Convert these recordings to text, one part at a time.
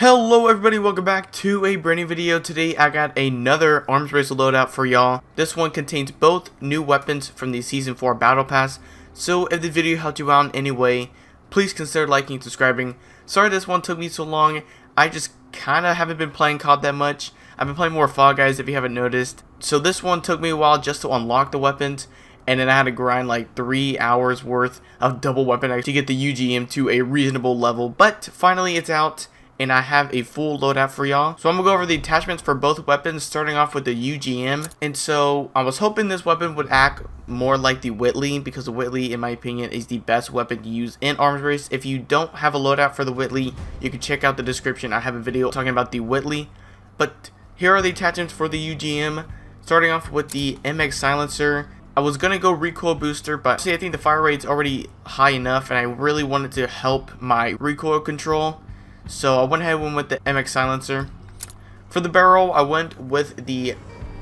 Hello everybody, welcome back to a brand new video. Today I got another arms race loadout for y'all. This one contains both new weapons from the Season 4 Battle Pass. So if the video helped you out in any way, please consider liking and subscribing. Sorry this one took me so long. I just kinda haven't been playing COD that much. I've been playing more Fall Guys if you haven't noticed. So this one took me a while just to unlock the weapons. And then I had to grind like 3 hours worth of double weapon to get the UGM to a reasonable level. But finally it's out. And I have a full loadout for y'all. So I'm gonna go over the attachments for both weapons, starting off with the UGM. And so I was hoping this weapon would act more like the Whitley, because the Whitley, in my opinion, is the best weapon to use in arms race. If you don't have a loadout for the Whitley, you can check out the description. I have a video talking about the Whitley. But here are the attachments for the UGM. Starting off with the MX silencer. I was gonna go recoil booster, but see, I think the fire rate's already high enough, and I really wanted to help my recoil control. So I went ahead and went with the MX silencer. For the barrel, I went with the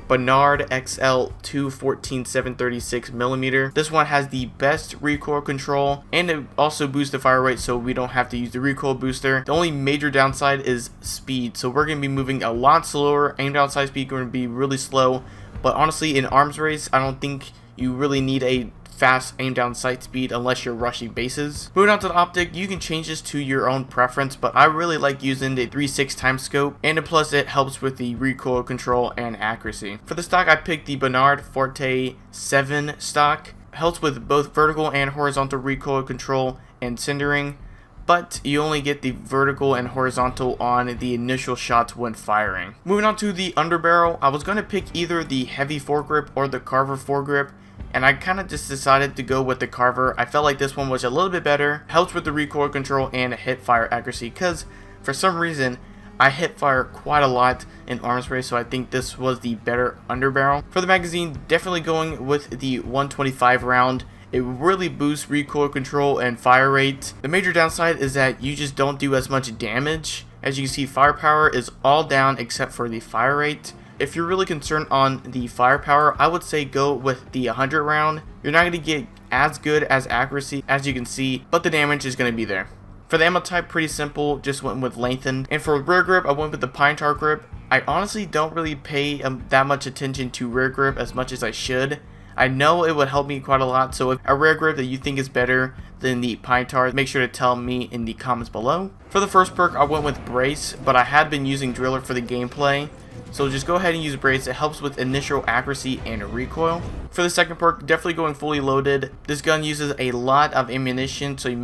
Vanguard XL 214-736mm. This one has the best recoil control, and it also boosts the fire rate, so we don't have to use the recoil booster. The only major downside is speed, so we're going to be moving a lot slower. Aim down sight speed going to be really slow, but honestly, in arms race, I don't think you really need a fast aim down sight speed unless you're rushing bases. Moving on to the optic, you can change this to your own preference, but I really like using the 3.6 times scope, and plus it helps with the recoil control and accuracy. For the stock, I picked the Vanguard Forte 7 stock. Helps with both vertical and horizontal recoil control and centering, but you only get the vertical and horizontal on the initial shots when firing. Moving on to the underbarrel, I was going to pick either the heavy foregrip or the Carver foregrip, and I kind of just decided to go with the Carver. I felt like this one was a little bit better. Helps with the recoil control and hip fire accuracy, because for some reason I hip fire quite a lot in arms race, so I think this was the better underbarrel. For the magazine, definitely going with the 125 round. It really boosts recoil control and fire rate. The major downside is that you just don't do as much damage. As you can see, firepower is all down except for the fire rate. If you're really concerned on the firepower, I would say go with the 100 round. You're not going to get as good as accuracy as you can see, but the damage is going to be there. For the ammo type, pretty simple, just went with lengthened. And for rear grip, I went with the pine tar grip. I honestly don't really pay that much attention to rear grip as much as I should. I know it would help me quite a lot, so if a rear grip that you think is better than the pine tar, make sure to tell me in the comments below. For the first perk, I went with brace, but I had been using driller for the gameplay. So just go ahead and use brace. It helps with initial accuracy and recoil. For the second perk, definitely going fully loaded. This gun uses a lot of ammunition, so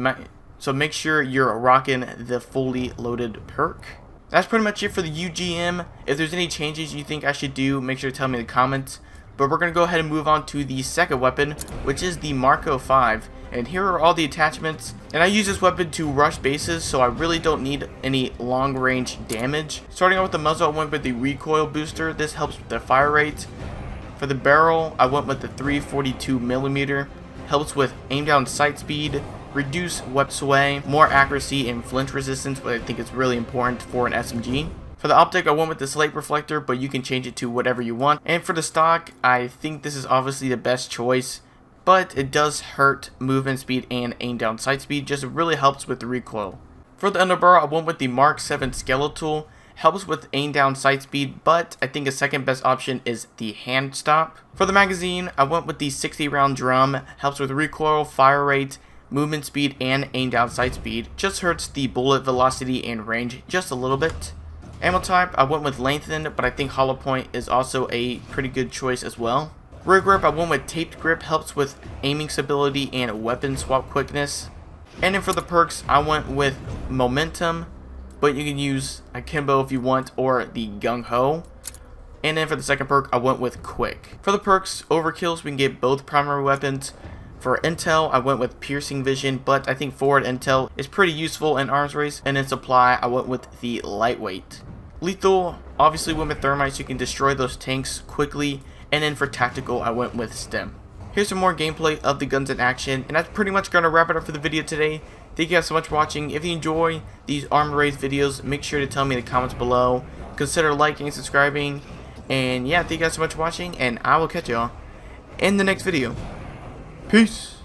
make sure you're rocking the fully loaded perk. That's pretty much it for the UGM. If there's any changes you think I should do, make sure to tell me in the comments. But we're going to go ahead and move on to the second weapon, which is the Marco 5. And here are all the attachments. And I use this weapon to rush bases, so I really don't need any long range damage. Starting out with the muzzle, I went with the recoil booster. This helps with the fire rate. For the barrel, I went with the 342mm. Helps with aim down sight speed, reduce weapon sway, more accuracy, and flinch resistance, which I think is really important for an SMG. For the optic, I went with the Slate reflector, but you can change it to whatever you want. And for the stock, I think this is obviously the best choice, but it does hurt movement speed and aim down sight speed. Just really helps with the recoil. For the underbarrel, I went with the Mark 7 skeletal. Helps with aim down sight speed, but I think a second best option is the hand stop. For the magazine, I went with the 60 round drum. Helps with recoil, fire rate, movement speed, and aim down sight speed. Just hurts the bullet velocity and range just a little bit. Ammo type, I went with lengthened, but I think hollow point is also a pretty good choice as well. Rear grip, I went with taped grip, helps with aiming stability and weapon swap quickness. And then for the perks, I went with momentum, but you can use akimbo if you want, or the gung ho. And then for the second perk, I went with quick. For the perks, overkills, we can get both primary weapons. For intel, I went with piercing vision, but I think forward intel is pretty useful in arms race. And in supply, I went with the lightweight. Lethal, obviously went with thermite, so you can destroy those tanks quickly. And then for tactical, I went with stem. Here's some more gameplay of the guns in action, and that's pretty much going to wrap it up for the video today. Thank you guys so much for watching. If you enjoy these arm race videos, make sure to tell me in the comments below. Consider liking and subscribing. And yeah, thank you guys so much for watching, and I will catch y'all in the next video. Peace.